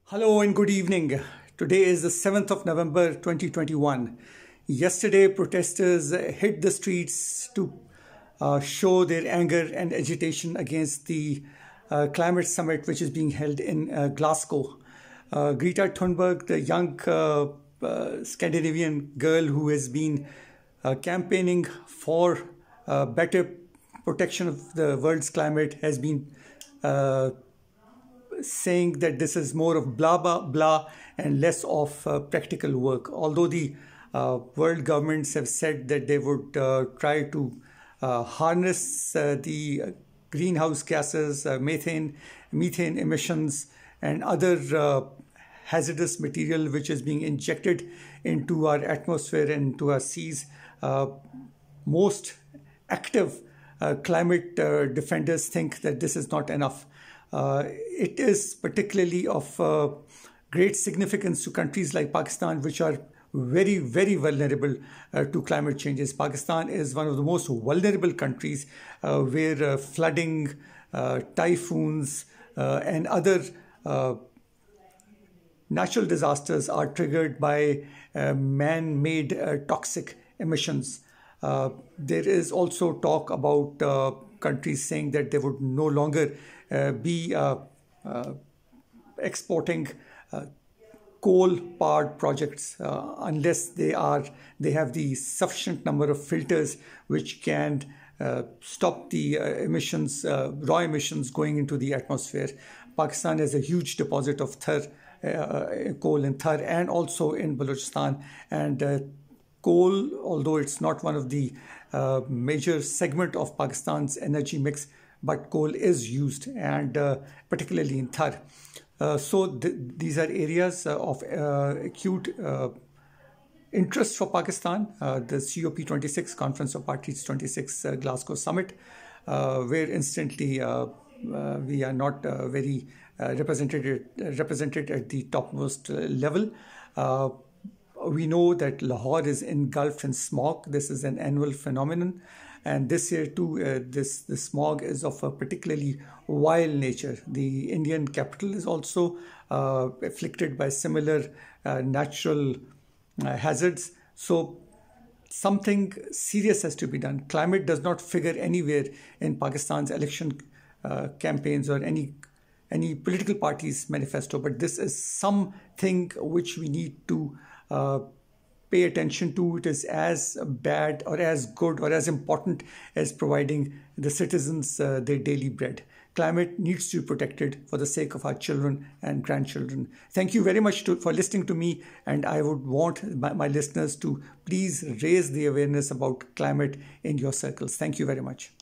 Hello and good evening. Today is the 7th of November 2021. Yesterday, protesters hit the streets to show their anger and agitation against the climate summit which is being held in Glasgow. Greta Thunberg, the young Scandinavian girl who has been campaigning for better protection of the world's climate, has been saying that this is more of blah blah blah and less of practical work. Although the world governments have said that they would try to harness the greenhouse gases, methane emissions, and other hazardous material which is being injected into our atmosphere and into our seas. Most active climate defenders think that this is not enough. It is particularly of great significance to countries like Pakistan, which are very, very vulnerable to climate changes. Pakistan is one of the most vulnerable countries where flooding, typhoons, and other natural disasters are triggered by man-made toxic emissions. There is also talk about countries saying that they would no longer be exporting coal-powered projects unless they have the sufficient number of filters which can stop the emissions, raw emissions going into the atmosphere. Pakistan has a huge deposit of coal in Thar and also in Balochistan, and coal, although it's not one of the major segment of Pakistan's energy mix, but coal is used, and particularly in Thar. These are areas of acute interest for Pakistan. The COP26, Conference of Parties 26 Glasgow Summit, where instantly we are not very represented at the topmost level. We know that Lahore is engulfed in smog. This is an annual phenomenon. And this year too, this smog is of a particularly wild nature. The Indian capital is also afflicted by similar natural hazards. So something serious has to be done. Climate does not figure anywhere in Pakistan's election campaigns or any political party's manifesto, but this is something which we need to pay attention to. It is as bad or as good or as important as providing the citizens their daily bread. Climate needs to be protected for the sake of our children and grandchildren. Thank you very much for listening to me, and I would want my listeners to please raise the awareness about climate in your circles. Thank you very much.